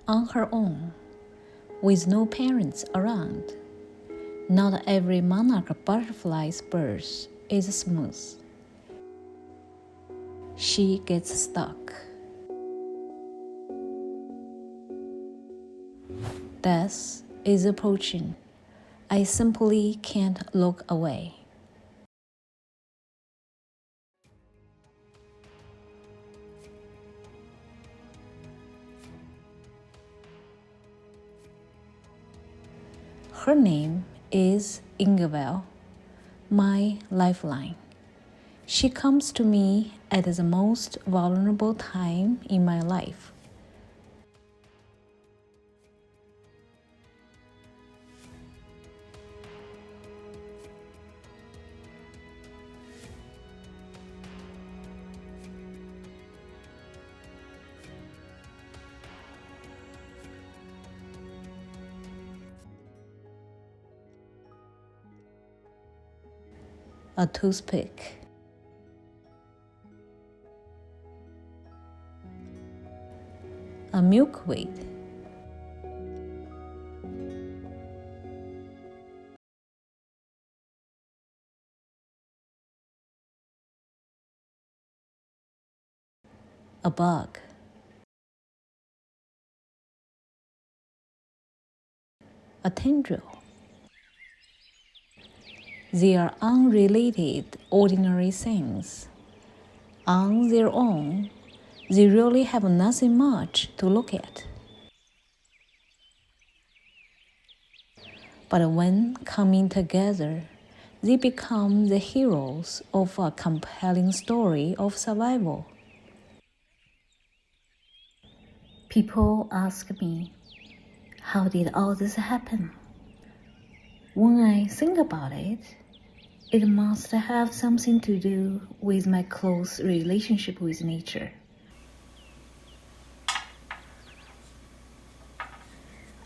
on her own, with no parents around. Not every monarch butterfly's birth is smooth. She gets stuck. Death is approaching. I simply can't look away. Her name is Ingabel, my lifeline. She comes to me at the most vulnerable time in my life. A toothpick. A milkweed. A bug. A tendril. They are unrelated, ordinary things. On their own, they really have nothing much to look at. But when coming together, they become the heroes of a compelling story of survival. People ask me, how did all this happen? When I think about it, it must have something to do with my close relationship with nature.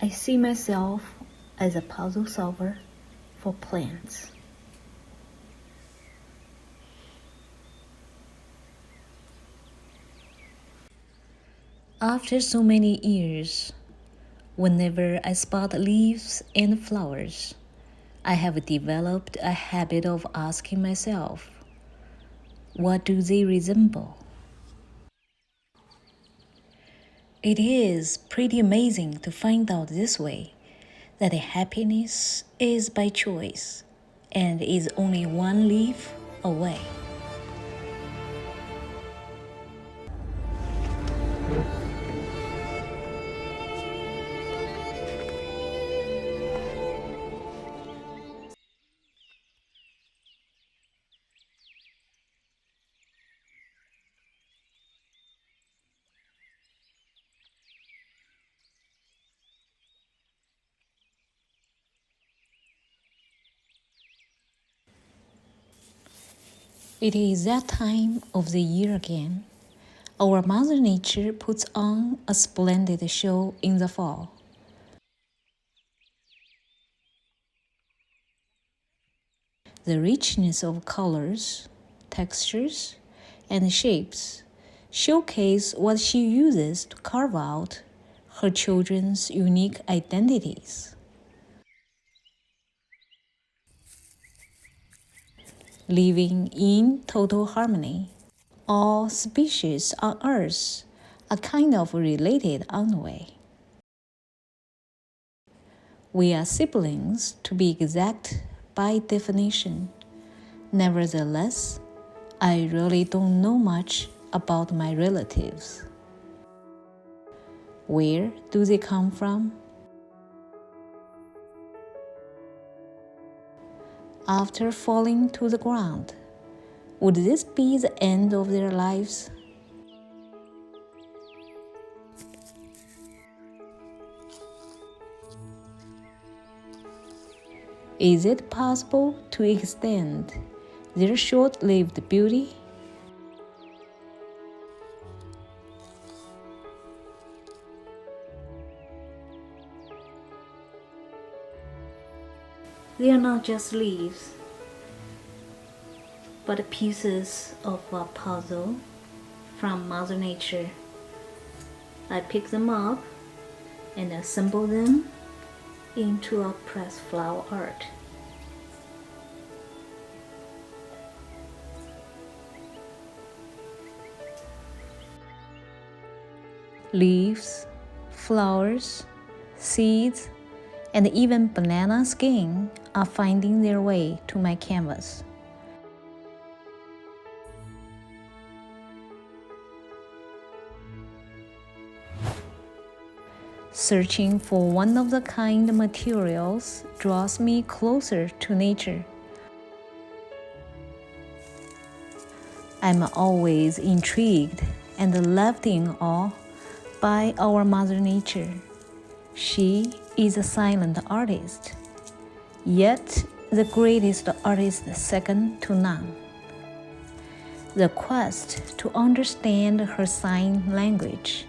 I see myself as a puzzle solver for plants. After so many years, whenever I spot leaves and flowers, I have developed a habit of asking myself, what do they resemble? It is pretty amazing to find out this way that happiness is by choice and is only one leaf away. It is that time of the year again. Our Mother Nature puts on a splendid show in the fall. The richness of colors, textures, and shapes showcase what she uses to carve out her children's unique identities. Living in total harmony, all species on Earth are kind of related anyway. We are siblings, to be exact, by definition. Nevertheless, I really don't know much about my relatives. Where do they come from? After falling to the ground, would this be the end of their lives? Is it possible to extend their short-lived beauty? They are not just leaves, but pieces of a puzzle from Mother Nature. I pick them up and assemble them into a pressed flower art. Leaves, flowers, seeds, and even banana skin are finding their way to my canvas. Searching for one-of-a-kind materials draws me closer to nature. I'm always intrigued and left in awe by our Mother Nature. She is a silent artist, yet the greatest artist second to none. The quest to understand her sign language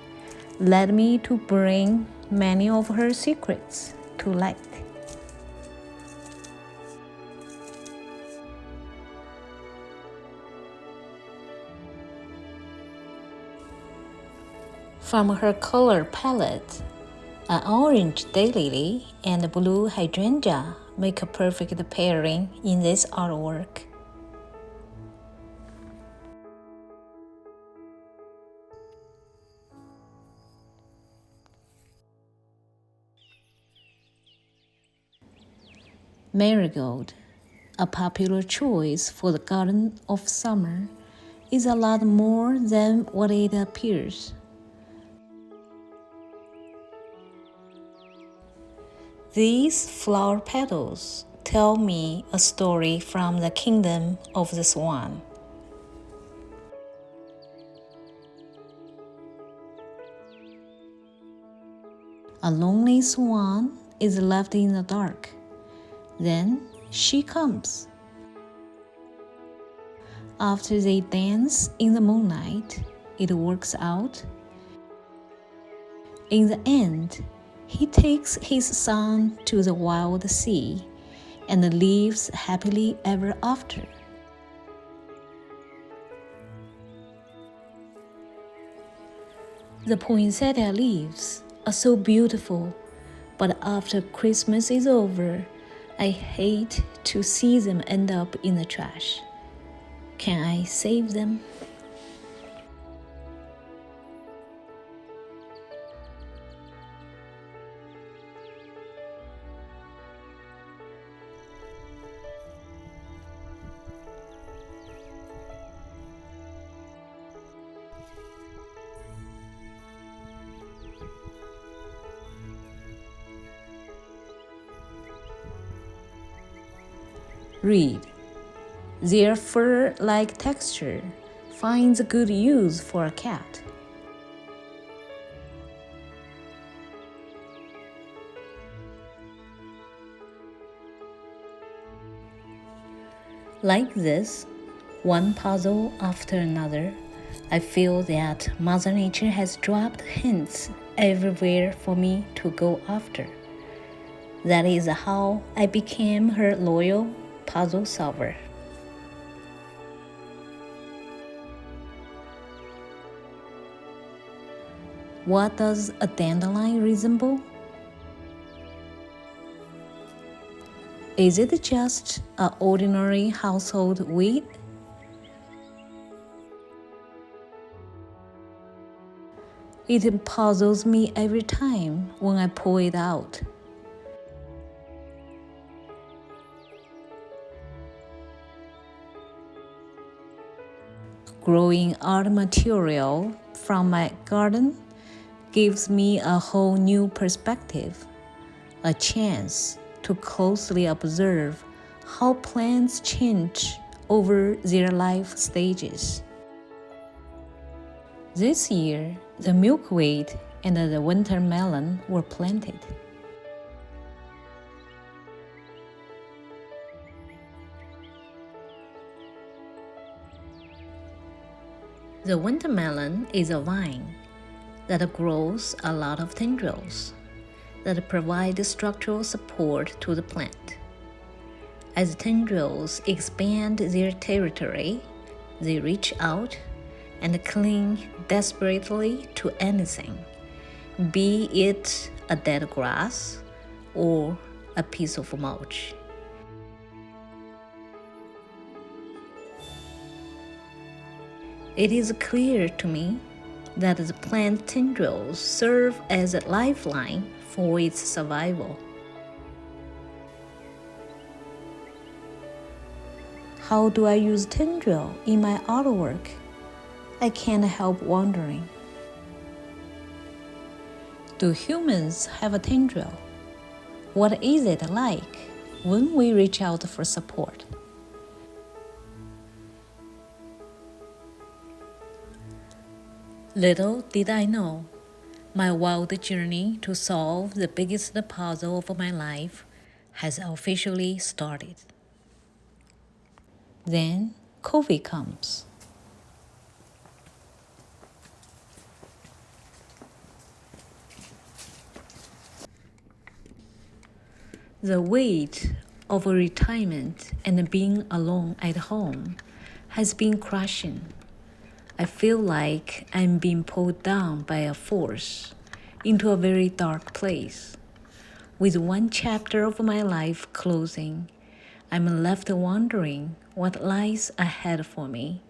led me to bring many of her secrets to light. From her color palette, an orange daylily and a blue hydrangea make a perfect pairing in this artwork. Marigold, a popular choice for the garden of summer, is a lot more than what it appears. These flower petals tell me a story from the kingdom of the swan. A lonely swan is left in the dark. Then she comes. After they dance in the moonlight, it works out. In the end, he takes his son to the wild sea and lives happily ever after. The poinsettia leaves are so beautiful, but after Christmas is over, I hate to see them end up in the trash. Can I save them? Read. Their fur-like texture finds good use for a cat. Like this, one puzzle after another, I feel that Mother Nature has dropped hints everywhere for me to go after. That is how I became her loyal puzzle solver. What does a dandelion resemble? Is it just an ordinary household weed? It puzzles me every time when I pull it out. Growing art material from my garden gives me a whole new perspective, a chance to closely observe how plants change over their life stages. This year, the milkweed and the winter melon were planted. The winter melon is a vine that grows a lot of tendrils that provide structural support to the plant. As tendrils expand their territory, they reach out and cling desperately to anything, be it a dead grass or a piece of mulch. It is clear to me that the plant tendrils serve as a lifeline for its survival. How do I use tendril in my artwork? I can't help wondering. Do humans have a tendril? What is it like when we reach out for support? Little did I know, my wild journey to solve the biggest puzzle of my life has officially started. Then COVID comes. The weight of retirement and being alone at home has been crushing. I feel like I'm being pulled down by a force into a very dark place. With one chapter of my life closing, I'm left wondering what lies ahead for me.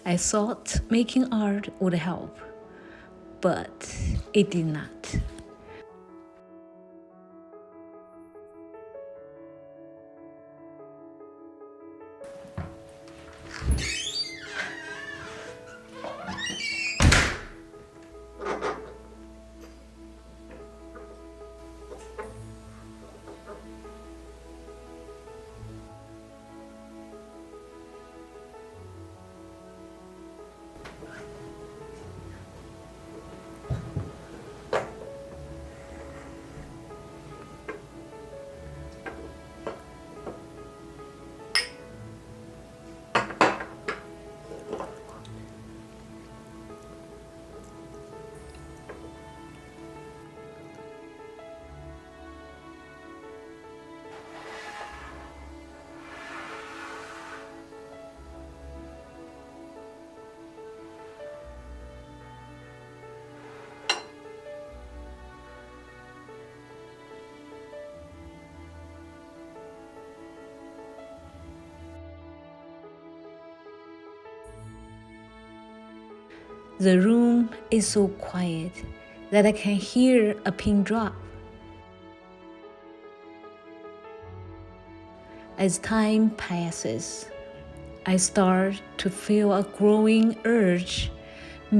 I thought making art would help, but it did not. The room is so quiet that I can hear a pin drop. As time passes, I start to feel a growing urge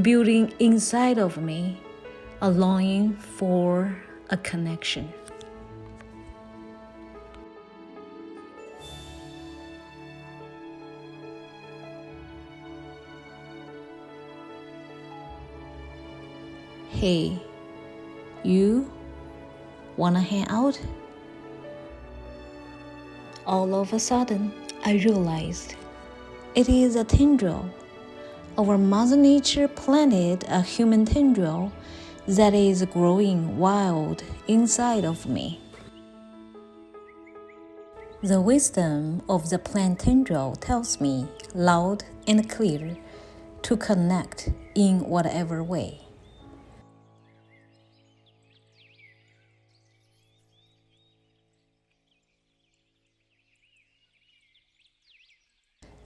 building inside of me, a longing for a connection. Hey, you wanna hang out? All of a sudden, I realized it is a tendril. Our Mother Nature planted a human tendril that is growing wild inside of me. The wisdom of the plant tendril tells me loud and clear to connect in whatever way.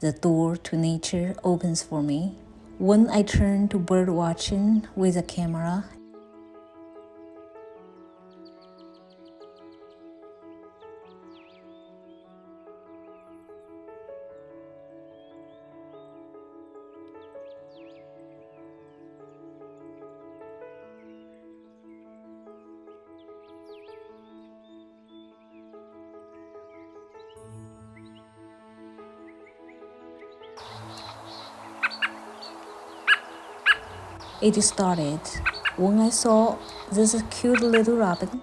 The door to nature opens for me when I turn to bird watching with a camera. It started when I saw this cute little robin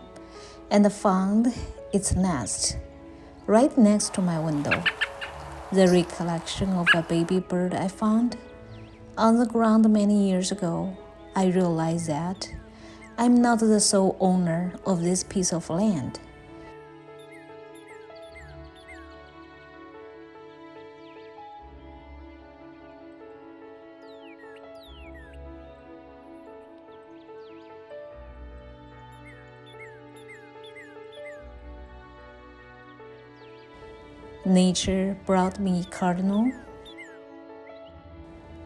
and found its nest right next to my window. The recollection of a baby bird I found on the ground many years ago I realize that I'm not the sole owner of this piece of land. Nature brought me cardinal,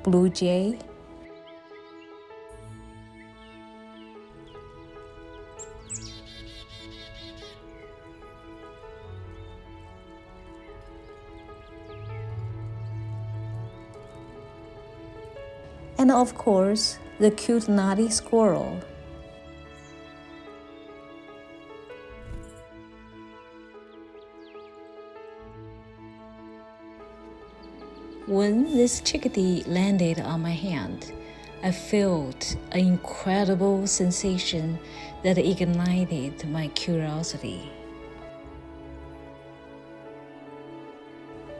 blue jay, and of course, the cute naughty squirrel. When this chickadee landed on my hand, I felt an incredible sensation that ignited my curiosity.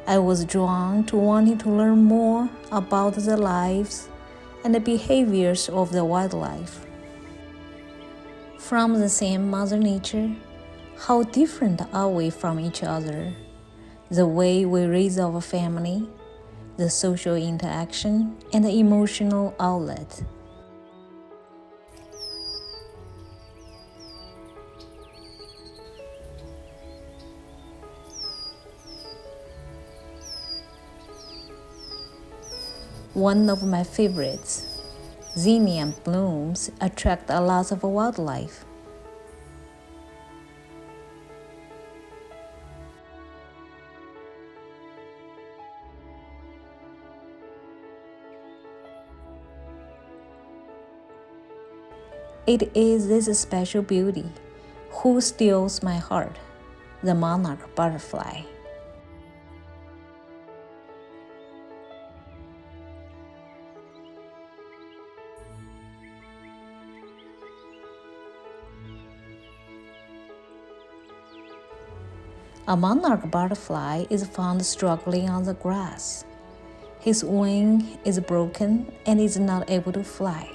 I was drawn to wanting to learn more about the lives and the behaviors of the wildlife. From the same Mother Nature, how different are we from each other? The way we raise our family, the social interaction, and the emotional outlet. One of my favorites, zinnia blooms attract a lot of wildlife. It is this special beauty who steals my heart, the monarch butterfly. A monarch butterfly is found struggling on the grass. His wing is broken and is not able to fly.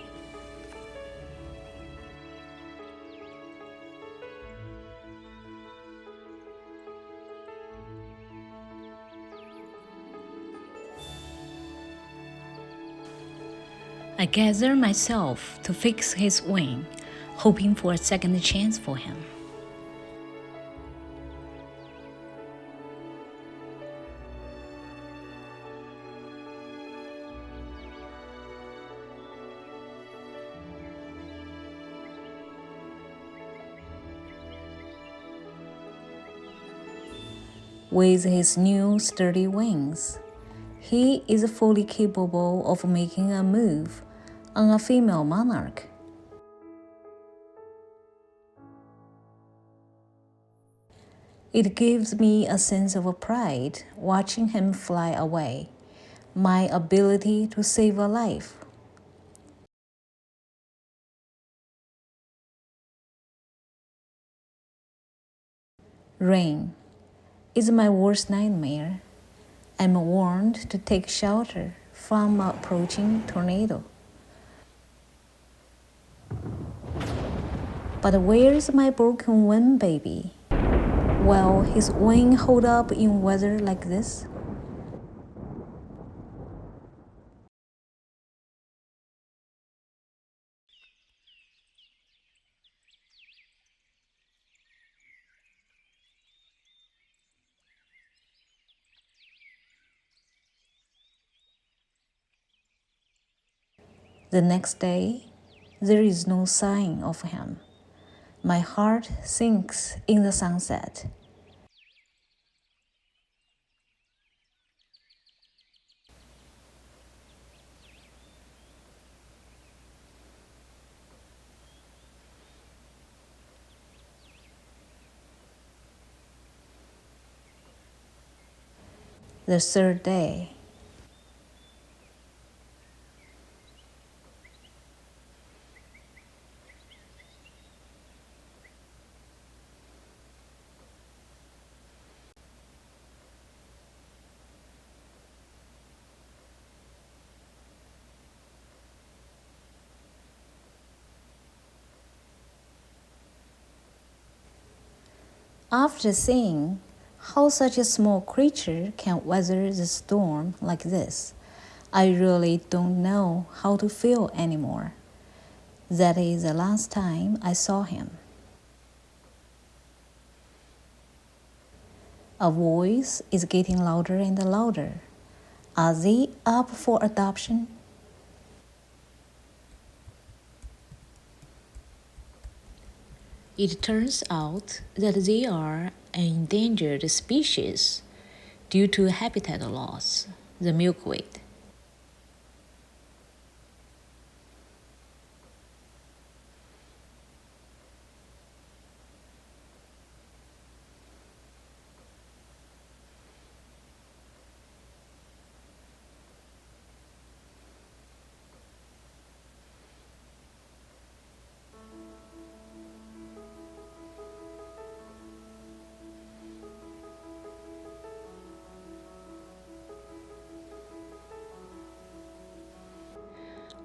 I gather myself to fix his wing, hoping for a second chance for him. With his new sturdy wings, he is fully capable of making a move on a female monarch. It gives me a sense of pride watching him fly away, my ability to save a life. Rain is my worst nightmare. I'm warned to take shelter from an approaching tornado. But where's my broken wing baby? Will his wing hold up in weather like this? The next day, there is no sign of him. My heart sinks in the sunset. The third day, After seeing how such a small creature can weather the storm like this, I really don't know how to feel anymore. That is the last time I saw him. A voice is getting louder and louder. Are they up for adoption? It turns out that they are an endangered species due to habitat loss, the milkweed.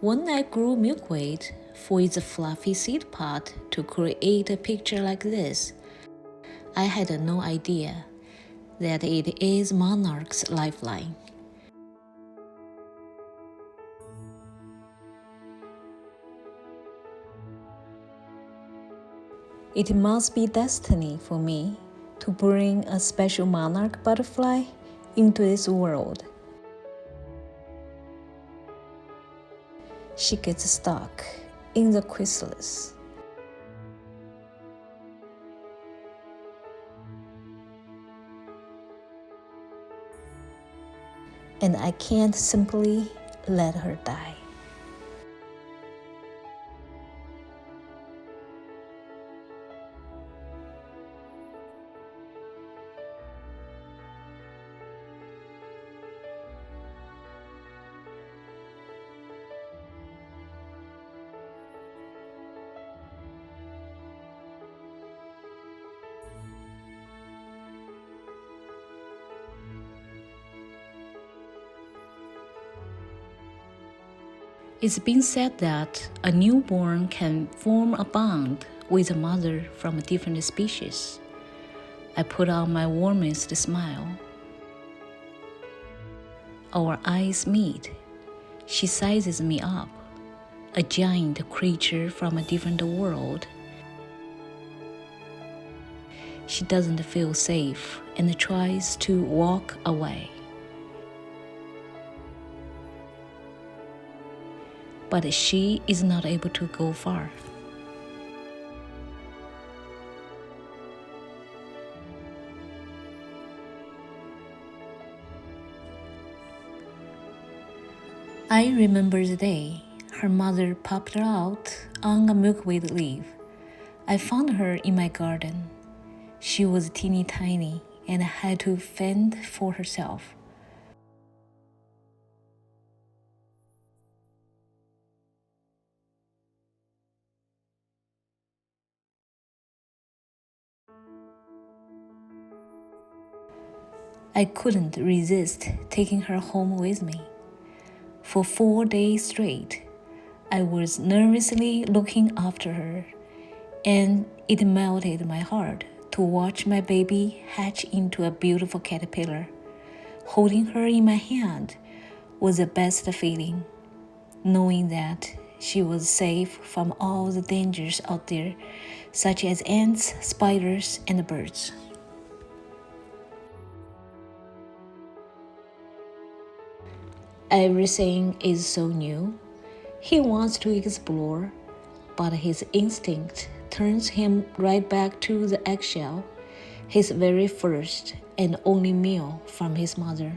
When I grew milkweed for its fluffy seed pod to create a picture like this, I had no idea that it is monarch's lifeline. It must be destiny for me to bring a special monarch butterfly into this world. She gets stuck in the chrysalis. And I can't simply let her die. It's been said that a newborn can form a bond with a mother from a different species. I put on my warmest smile. Our eyes meet. She sizes me up, a giant creature from a different world. She doesn't feel safe and tries to walk away. But she is not able to go far. I remember the day her mother popped out on a milkweed leaf. I found her in my garden. She was teeny tiny and had to fend for herself. I couldn't resist taking her home with me. For 4 days straight, I was nervously looking after her, and it melted my heart to watch my baby hatch into a beautiful caterpillar. Holding her in my hand was the best feeling, knowing that she was safe from all the dangers out there, such as ants, spiders, and birds. Everything is so new. He wants to explore, but his instinct turns him right back to the eggshell, his very first and only meal from his mother.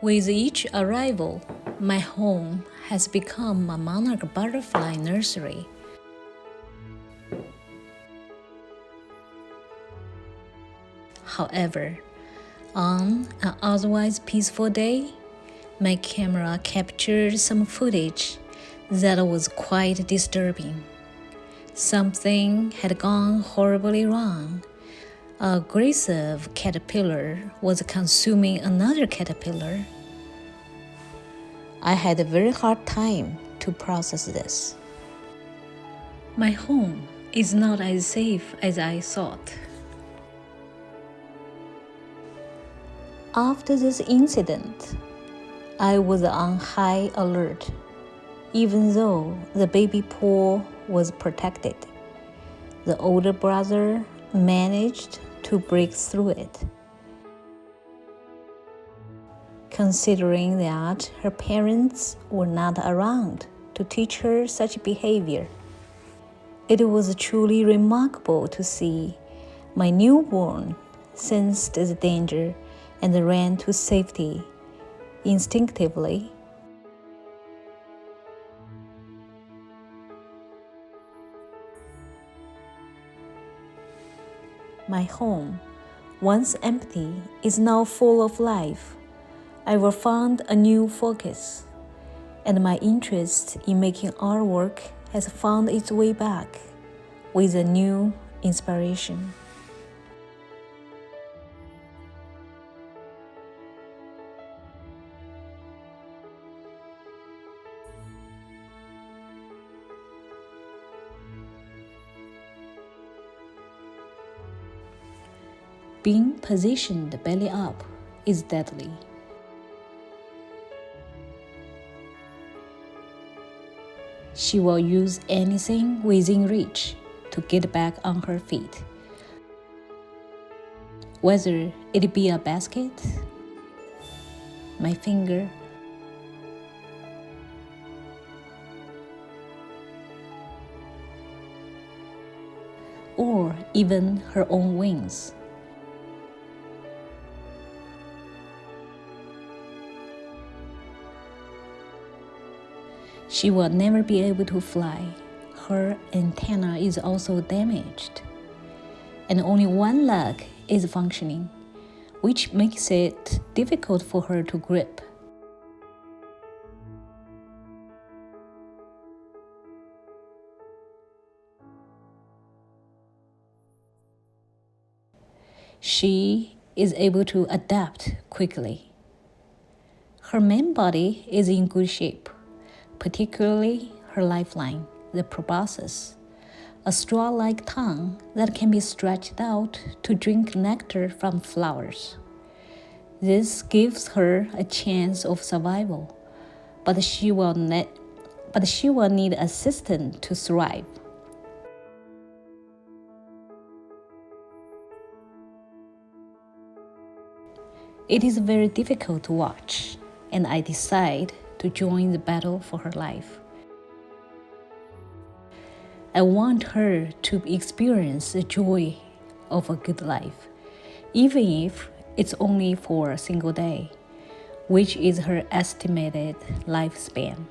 With each arrival, my home has become a monarch butterfly nursery. However, on an otherwise peaceful day, My camera captured some footage that was quite disturbing. Something had gone horribly wrong. An aggressive caterpillar was consuming another caterpillar. I had a very hard time to process this. My home is not as safe as I thought. After this incident, I was on high alert, even though the baby pool was protected. The older brother managed to break through it. Considering that her parents were not around to teach her such behavior, it was truly remarkable to see my newborn sensed the danger and ran to safety instinctively. My home, once empty, is now full of life. I have found a new focus, and my interest in making artwork has found its way back with a new inspiration. Being positioned belly up is deadly. She will use anything within reach to get back on her feet, whether it be a basket, my finger, or even her own wings. She will never be able to fly. Her antenna is also damaged, and only one leg is functioning, which makes it difficult for her to grip. She is able to adapt quickly. Her main body is in good shape, particularly her lifeline, the proboscis, a straw-like tongue that can be stretched out to drink nectar from flowers. This gives her a chance of survival, but she will need assistance to thrive. It is very difficult to watch, and I decide to join the battle for her life. I want her to experience the joy of a good life, even if it's only for a single day, which is her estimated lifespan.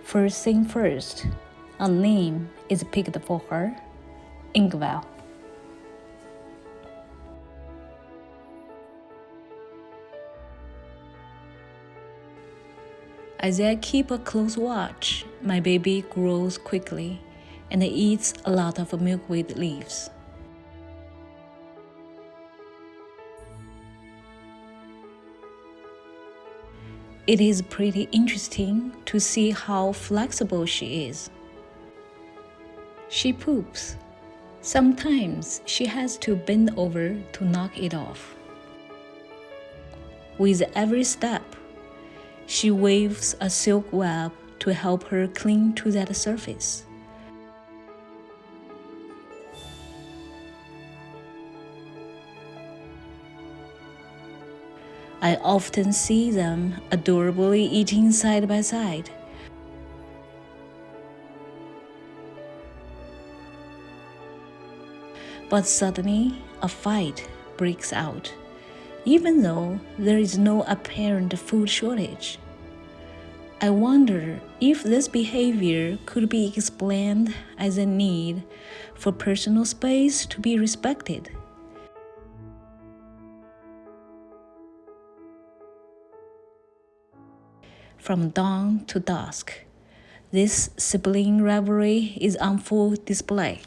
First thing first, a name is picked for her, Ingval. As I keep a close watch, my baby grows quickly and eats a lot of milkweed leaves. It is pretty interesting to see how flexible she is. She poops. Sometimes she has to bend over to knock it off. With every step, she waves a silk web to help her cling to that surface. I often see them adorably eating side by side. But suddenly, a fight breaks out, even though there is no apparent food shortage. I wonder if this behavior could be explained as a need for personal space to be respected. From dawn to dusk, this sibling rivalry is on full display.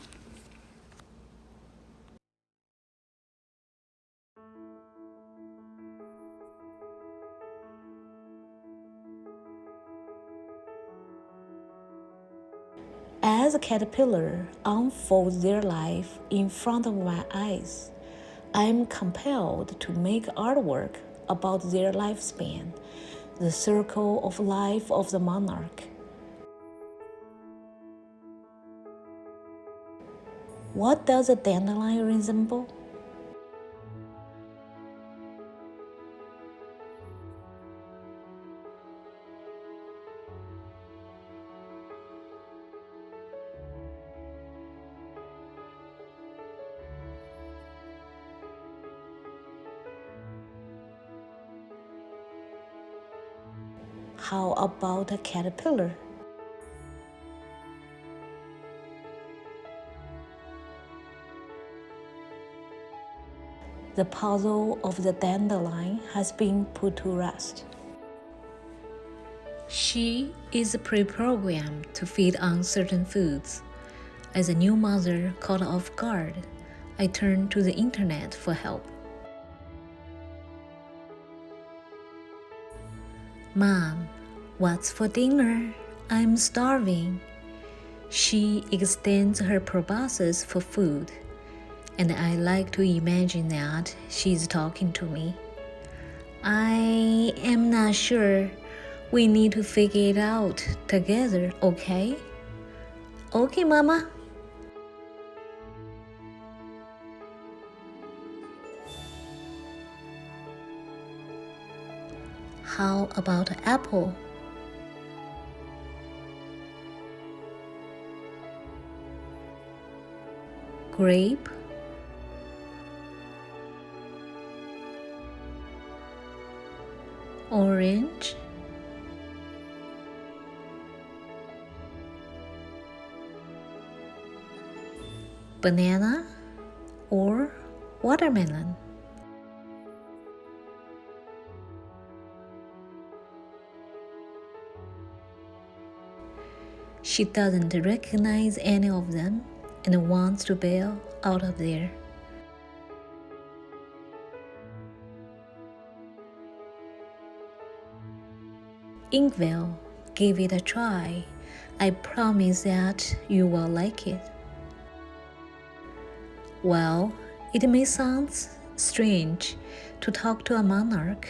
As a caterpillar unfolds their life in front of my eyes, I am compelled to make artwork about their lifespan, the circle of life of the monarch. What does a dandelion resemble? How about a caterpillar? The puzzle of the dandelion has been put to rest. She is pre-programmed to feed on certain foods. As a new mother caught off guard, I turned to the internet for help. Mom, what's for dinner? I'm starving. She extends her proboscis for food, and I like to imagine that she's talking to me. I am not sure. We need to figure it out together, okay? Okay, Mama. How about apple? Grape? Orange? Banana? Or watermelon? She doesn't recognize any of them and wants to bail out of there. Inkville, give it a try. I promise that you will like it. Well, it may sound strange to talk to a monarch.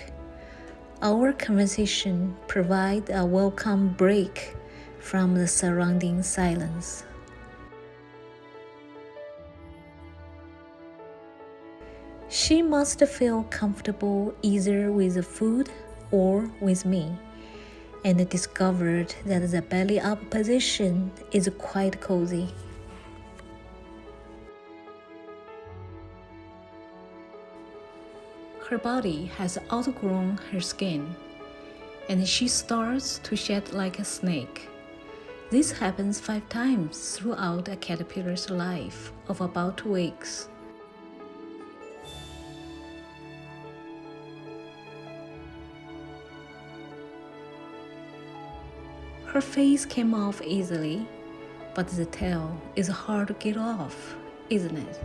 Our conversation provides a welcome break from the surrounding silence. She must feel comfortable either with the food or with me, and discovered that the belly-up position is quite cozy. Her body has outgrown her skin, and she starts to shed like a snake. This happens 5 times throughout a caterpillar's life of about 2 weeks. Her face came off easily, but the tail is hard to get off, isn't it?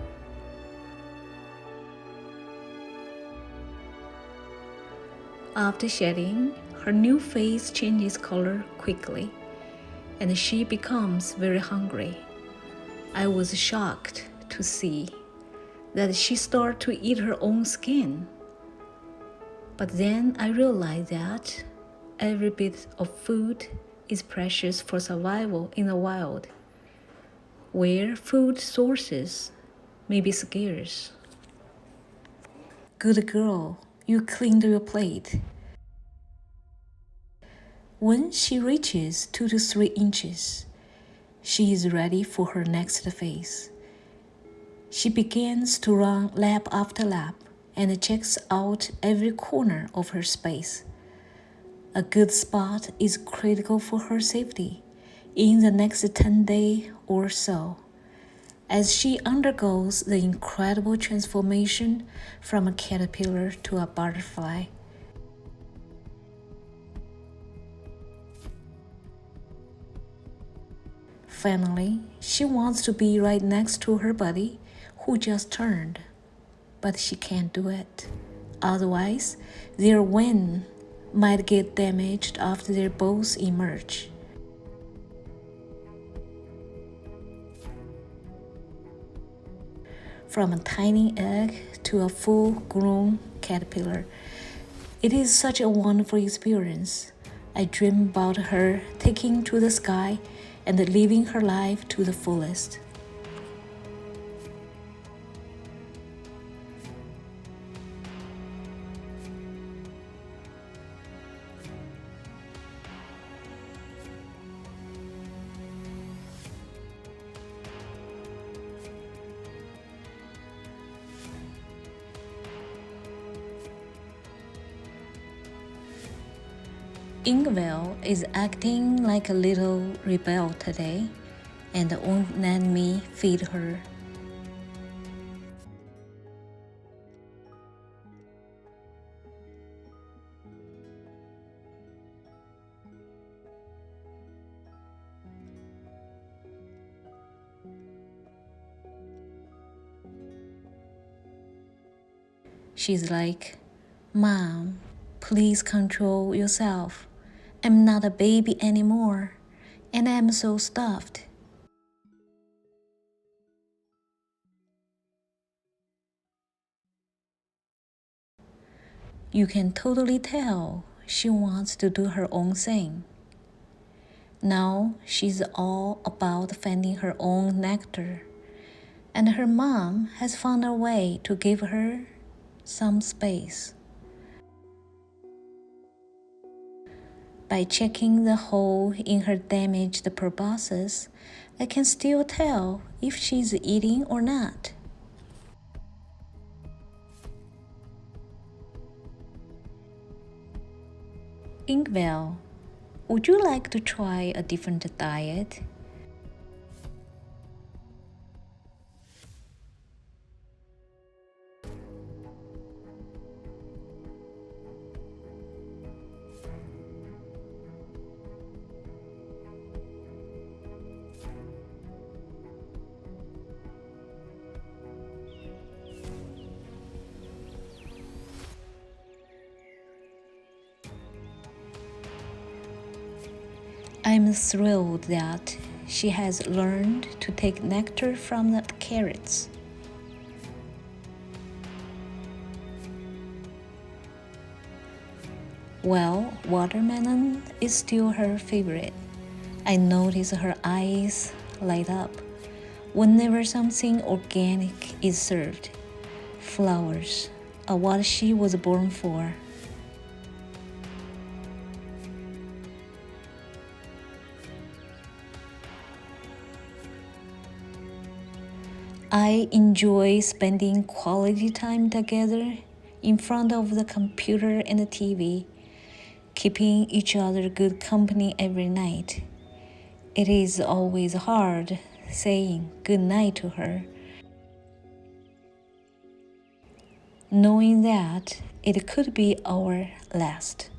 After shedding, her new face changes color quickly, and she becomes very hungry. I was shocked to see that she started to eat her own skin. But then I realized that every bit of food is precious for survival in the wild, where food sources may be scarce. Good girl, you cleaned your plate. When she reaches 2 to 3 inches, she is ready for her next phase. She begins to run lap after lap and checks out every corner of her space. A good spot is critical for her safety in the next 10 days or so, as she undergoes the incredible transformation from a caterpillar to a butterfly. Finally, she wants to be right next to her buddy who just turned, but she can't do it. Otherwise, their wing might get damaged after they both emerge. From a tiny egg to a full-grown caterpillar, it is such a wonderful experience. I dream about her taking to the sky and living her life to the fullest. Ingvild is acting like a little rebel today and won't let me feed her. She's like, "Mom, please control yourself. I'm not a baby anymore, and I'm so stuffed." You can totally tell she wants to do her own thing. Now she's all about finding her own nectar, and her mom has found a way to give her some space. By checking the hole in her damaged proboscis, I can still tell if she's eating or not. Ingvild, would you like to try a different diet? I'm thrilled that she has learned to take nectar from the carrots. Well, watermelon is still her favorite. I notice her eyes light up whenever something organic is served. Flowers are what she was born for. I enjoy spending quality time together in front of the computer and the TV, keeping each other good company every night. It is always hard saying good night to her, knowing that it could be our last.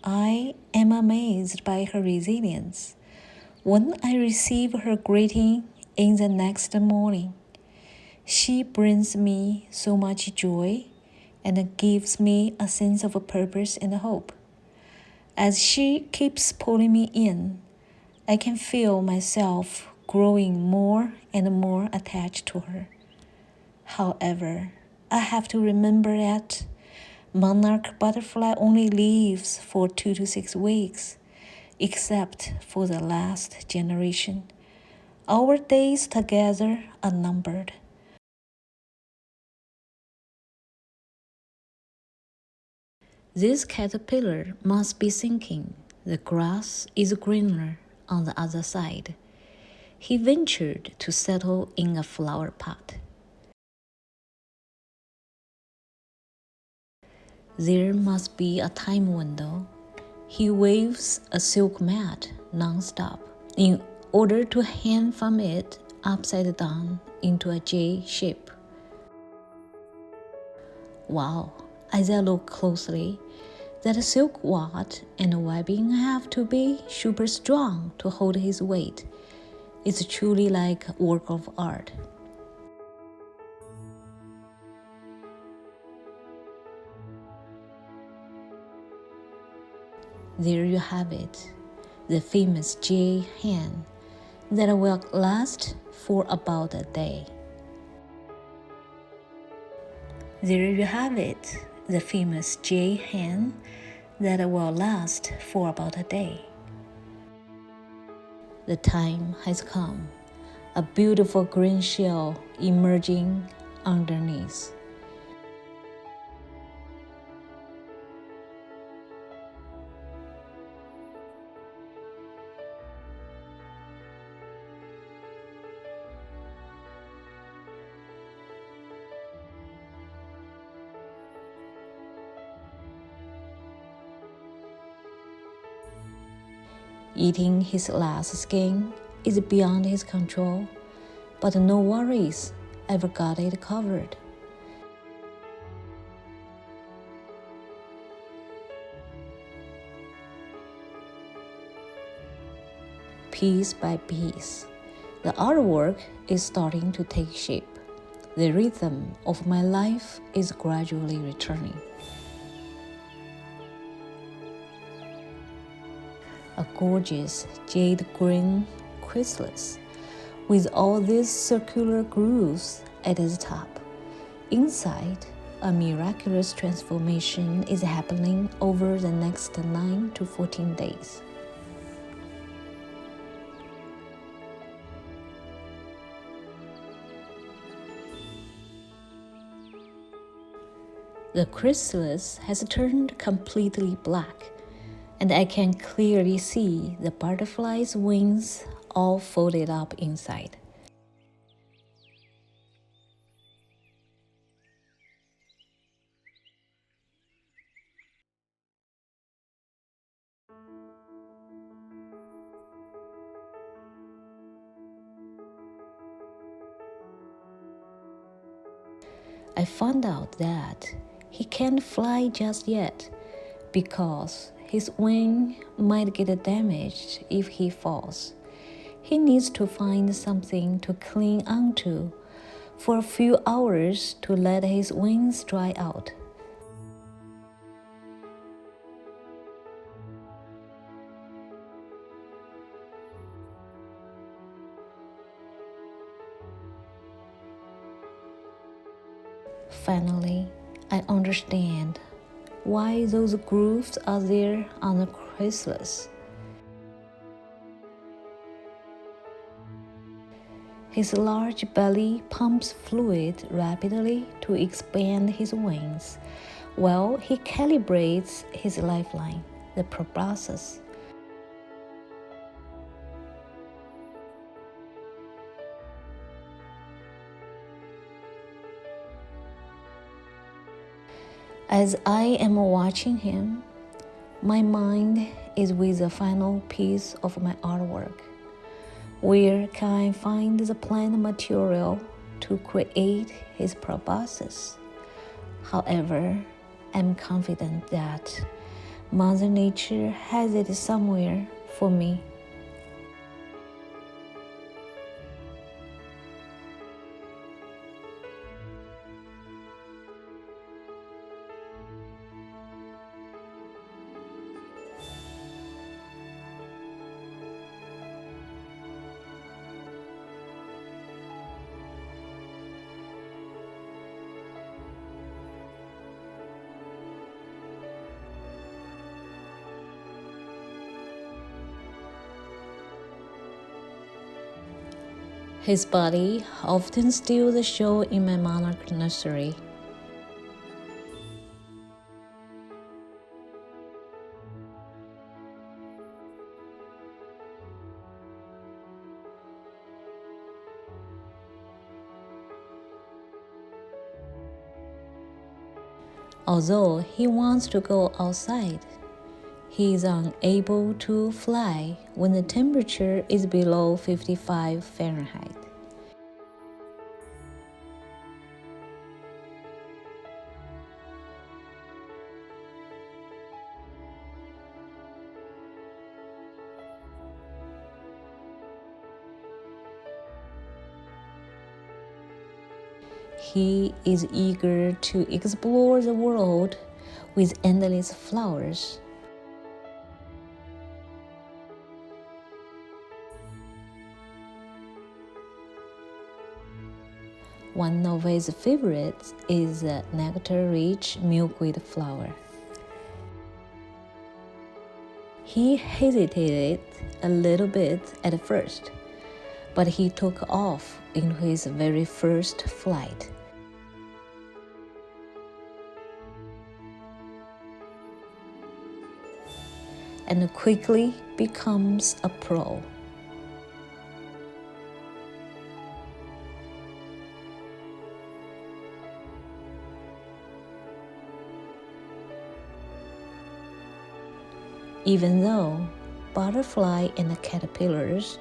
I am amazed by her resilience. When I receive her greeting in the next morning, she brings me so much joy and gives me a sense of purpose and hope. As she keeps pulling me in, I can feel myself growing more and more attached to her. However, I have to remember that monarch butterfly only lives for 2 to 6 weeks, except for the last generation. Our days together are numbered. This caterpillar must be thinking the grass is greener on the other side. He ventured to settle in a flower pot. There must be a time window. He waves a silk mat non-stop in order to hang from it upside down into a J shape. Wow, as I look closely, that silk wad and webbing have to be super strong to hold his weight. It's truly like a work of art. There you have it, the famous J hen that will last for about a day. There you have it, the famous J hen that will last for about a day. The time has come, a beautiful green shell emerging underneath. Eating his last skin is beyond his control, but no worries, I've got it covered. Piece by piece, the artwork is starting to take shape. The rhythm of my life is gradually returning. A gorgeous jade green chrysalis with all these circular grooves at its top. Inside, a miraculous transformation is happening over the next 9 to 14 days. The chrysalis has turned completely black, and I can clearly see the butterfly's wings all folded up inside. I found out that he can't fly just yet because his wing might get damaged if he falls. He needs to find something to cling onto for a few hours to let his wings dry out. Finally, I understand why those grooves are there on the chrysalis. His large belly pumps fluid rapidly to expand his wings, while he calibrates his lifeline, the proboscis. As I am watching him, my mind is with the final piece of my artwork. Where can I find the plant material to create his proboscis? However, I'm confident that Mother Nature has it somewhere for me. His body often steals the show in my monarch nursery. Although he wants to go outside, he is unable to fly when the temperature is below 55 Fahrenheit. He is eager to explore the world with endless flowers. One of his favorites is the nectar-rich milkweed flower. He hesitated a little bit at first, but he took off in his very first flight. And quickly becomes a pro. Even though butterfly and the caterpillars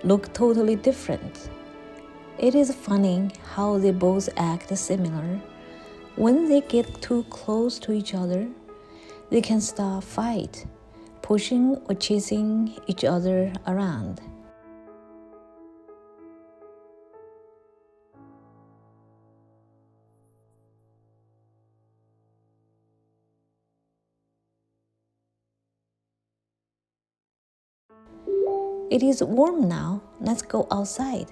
look totally different, it is funny how they both act similar. When they get too close to each other, they can start fight, pushing or chasing each other around. It is warm now, let's go outside.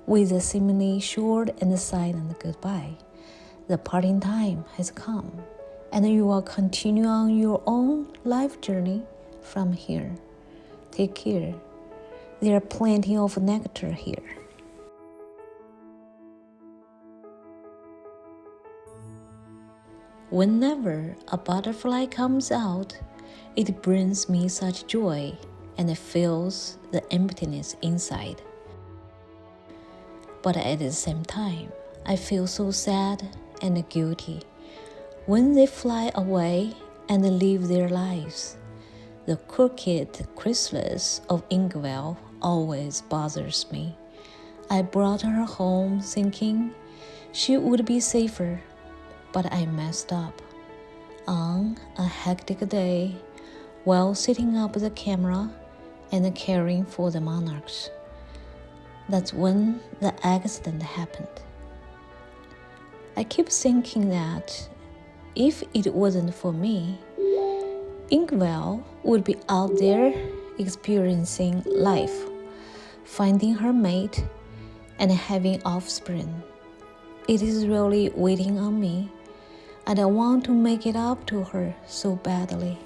With a seemingly short and silent goodbye, the parting time has come, and you will continue on your own life journey from here. Take care. There are plenty of nectar here. Whenever a butterfly comes out, it brings me such joy and fills the emptiness inside. But at the same time, I feel so sad and guilty when they fly away and live their lives. The crooked chrysalis of Ingvel always bothers me. I brought her home thinking she would be safer, but I messed up. On a hectic day, while setting up the camera and caring for the monarchs, that's when the accident happened. I keep thinking that if it wasn't for me, Ingvel would be out there experiencing life, finding her mate, and having offspring. It is really waiting on me, and I want to make it up to her so badly.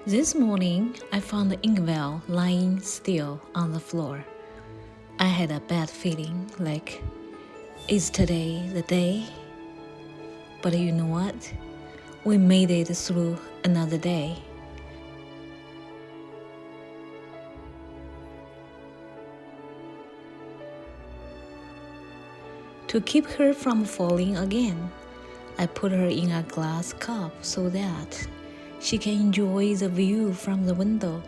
This morning, I found Ingvel lying still on the floor. I had a bad feeling, like, is today the day? But you know what? We made it through another day. To keep her from falling again, I put her in a glass cup so that she can enjoy the view from the window.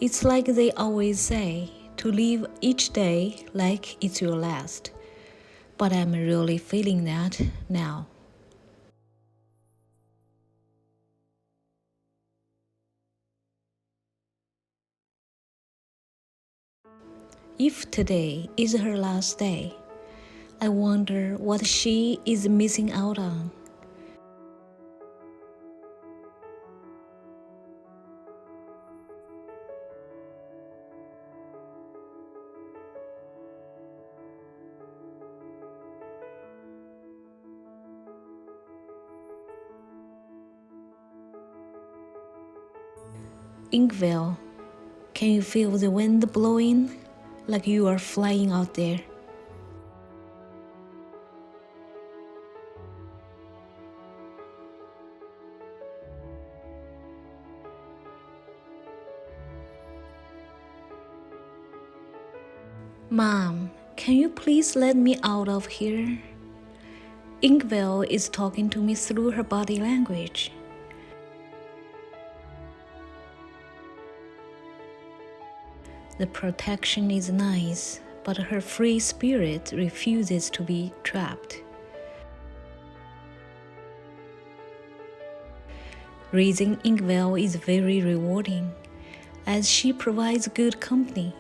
It's like they always say, to live each day like it's your last. But I'm really feeling that now. If today is her last day, I wonder what she is missing out on. Ingvel, can you feel the wind blowing like you are flying out there? Mom, can you please let me out of here? Inkwell is talking to me through her body language. The protection is nice, but her free spirit refuses to be trapped. Raising Inkwell is very rewarding, as she provides good company.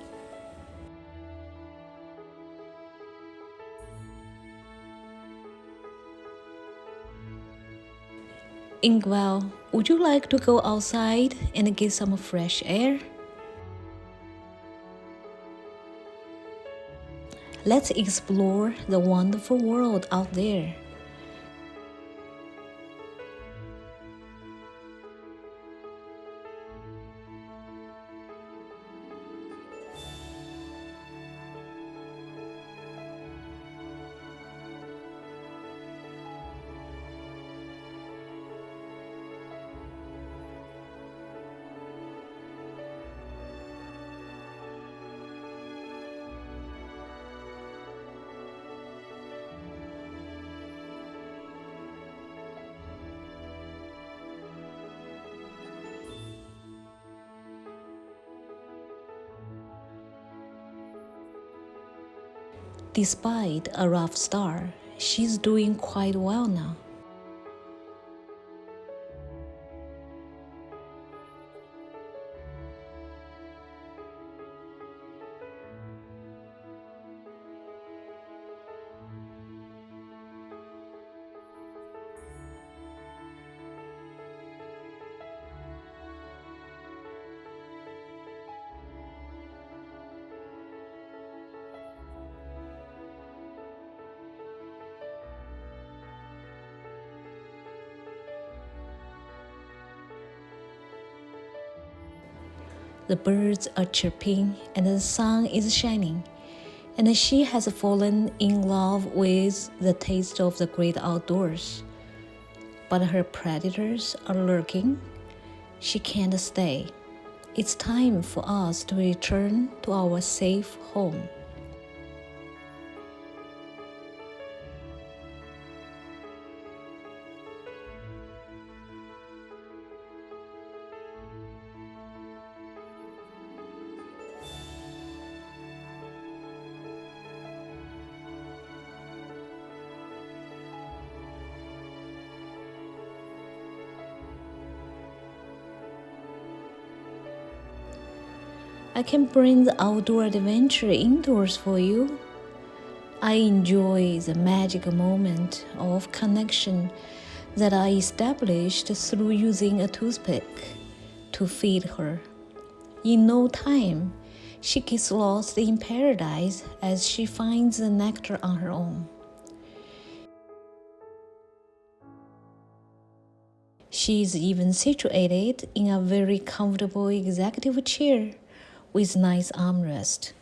Inkwell, would you like to go outside and get some fresh air? Let's explore the wonderful world out there. Despite a rough start, she's doing quite well now. The birds are chirping and the sun is shining, and she has fallen in love with the taste of the great outdoors. But her predators are lurking. She can't stay. It's time for us to return to our safe home. I can bring the outdoor adventure indoors for you. I enjoy the magical moment of connection that I established through using a toothpick to feed her. In no time, she gets lost in paradise as she finds the nectar on her own. She is even situated in a very comfortable executive chair with nice armrest.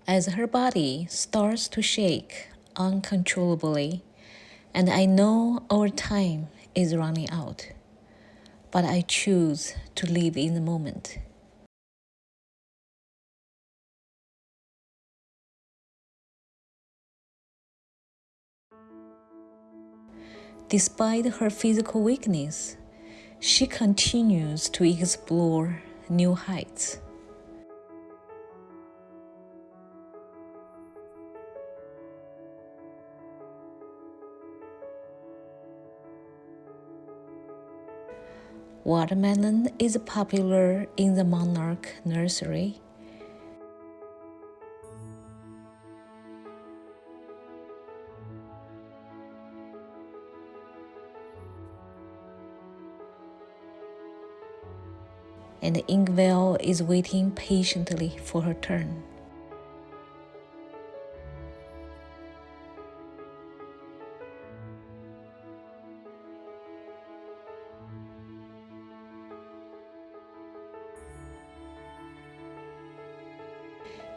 As her body starts to shake uncontrollably, and I know our time is running out, but I choose to live in the moment. Despite her physical weakness, she continues to explore new heights. Watermelon is popular in the monarch nursery. And Inkwell is waiting patiently for her turn.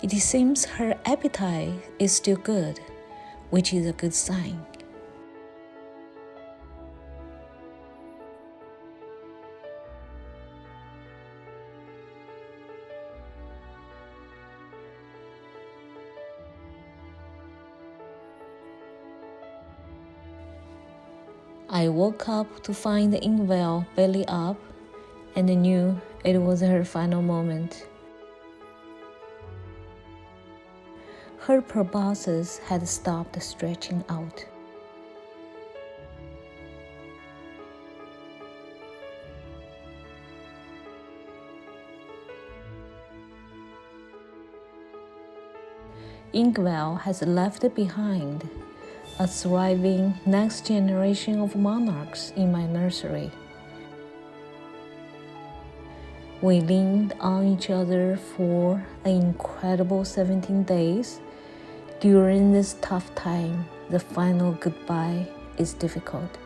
It seems her appetite is still good, which is a good sign. I woke up to find the Ingvel belly up and knew it was her final moment. Her proboscis had stopped stretching out. Ingvel has left behind a thriving next generation of monarchs in my nursery. We leaned on each other for an incredible 17 days. During this tough time, the final goodbye is difficult.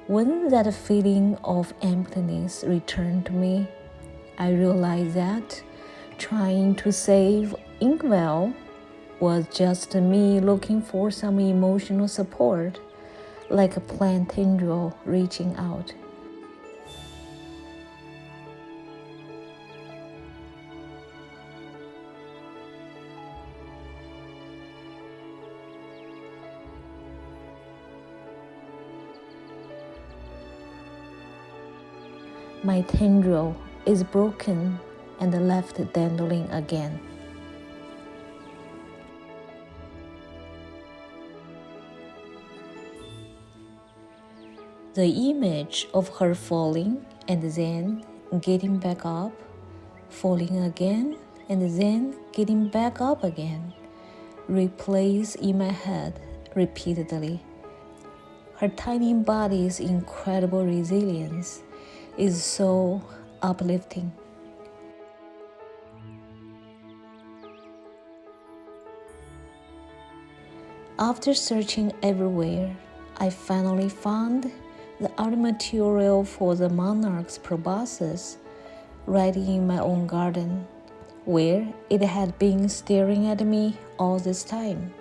When that feeling of emptiness returned to me, I realized that trying to save Ingvel was just me looking for some emotional support, like a plant tendril reaching out. My tendril is broken and left dangling again. The image of her falling and then getting back up, falling again and then getting back up again, replays in my head repeatedly. Her tiny body's incredible resilience is so uplifting. After searching everywhere, I finally found the art material for the monarch's proboscis right in my own garden, where it had been staring at me all this time.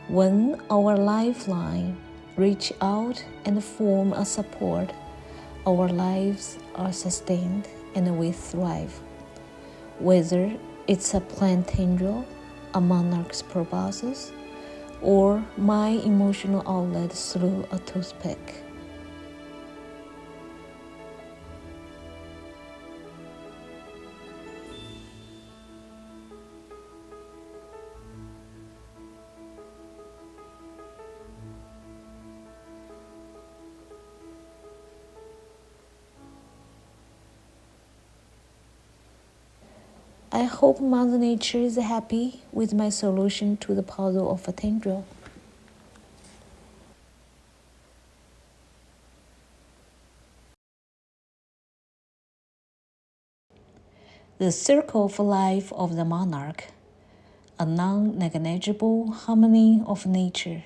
When our lifeline reach out and form a support, our lives are sustained and we thrive. Whether it's a plant tendril, a monarch's proboscis, or my emotional outlet through a toothpick. I hope Mother Nature is happy with my solution to the puzzle of a tendril. The circle of life of the monarch, a non-negligible harmony of nature.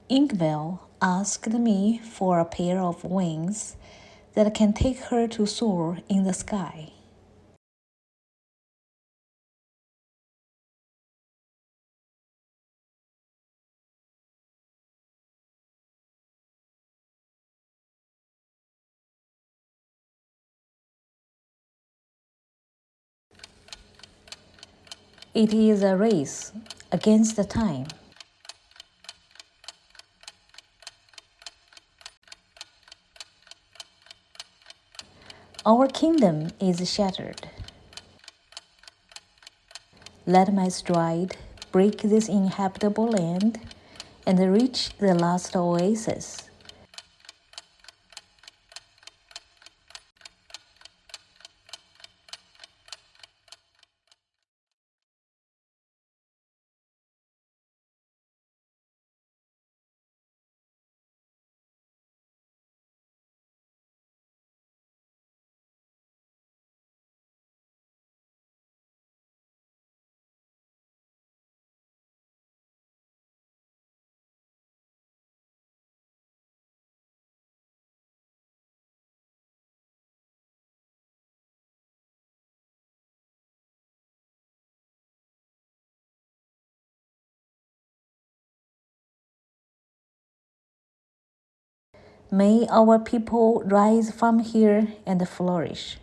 Inkville asked me for a pair of wings that can take her to soar in the sky. It is a race against the time. Our kingdom is shattered. Let my stride break this inhabitable land and reach the last oasis. May our people rise from here and flourish.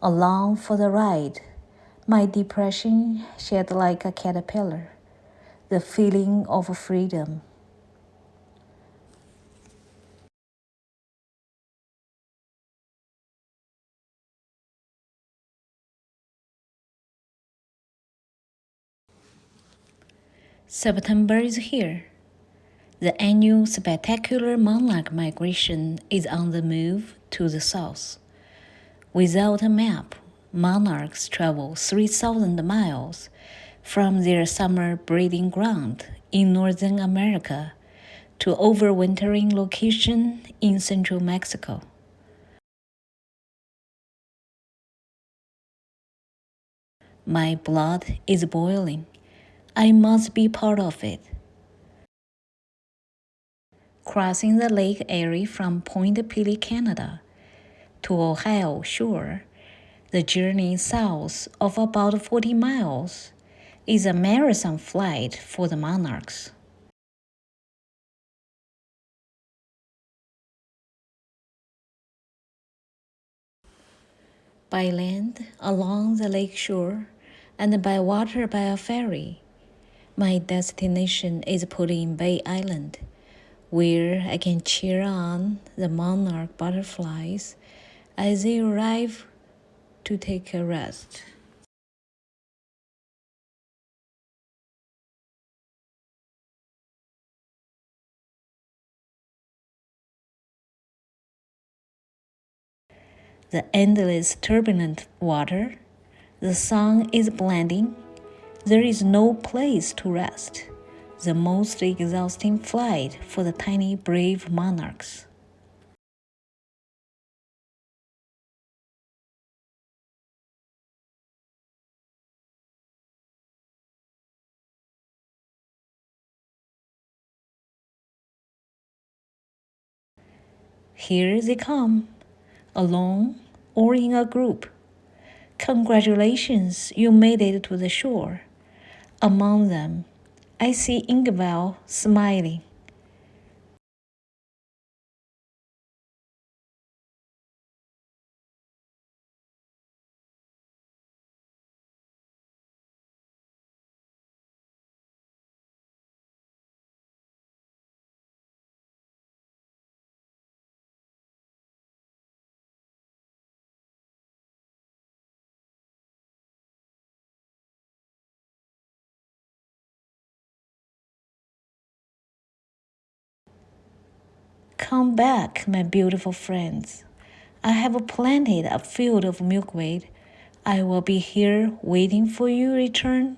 Along for the ride, my depression shed like a caterpillar, the feeling of freedom. September is here. The annual spectacular monarch migration is on the move to the south. Without a map, monarchs travel 3,000 miles from their summer breeding ground in Northern America to overwintering location in central Mexico. My blood is boiling. I must be part of it. Crossing the Lake Erie from Point Pelee, Canada, to Ohio shore, The journey south of about 40 miles is a marathon flight for the monarchs. By land along the lake shore and by water by a ferry, my destination is Pudding Bay Island, where I can cheer on the monarch butterflies as they arrive to take a rest. The endless turbulent water, the sun is blinding, there is no place to rest. The most exhausting flight for the tiny brave monarchs. Here they come, alone or in a group. Congratulations, you made it to the shore. Among them, I see Ingval smiling. Come back, my beautiful friends. I have planted a field of milkweed. I will be here waiting for your return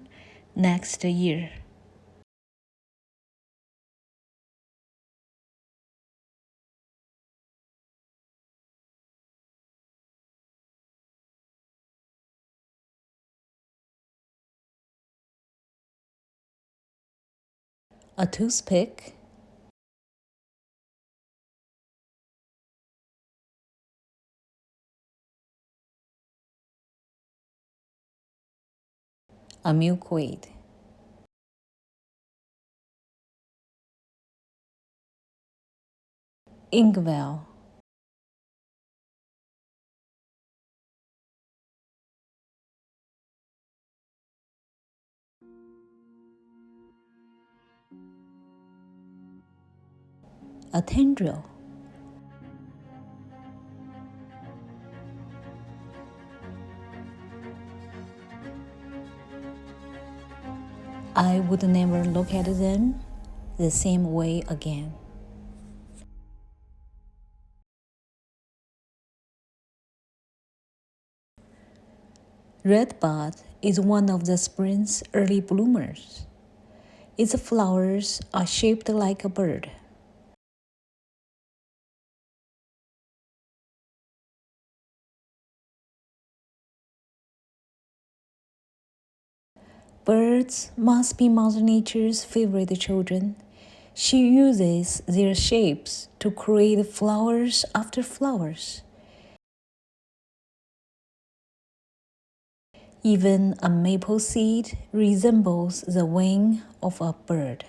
next year. A toothpick, a milkweed, Ingval, a tendril, I would never look at them the same way again. Redbud is one of the spring's early bloomers. Its flowers are shaped like a bird. Birds must be Mother Nature's favorite children. She uses their shapes to create flowers after flowers. Even a maple seed resembles the wing of a bird.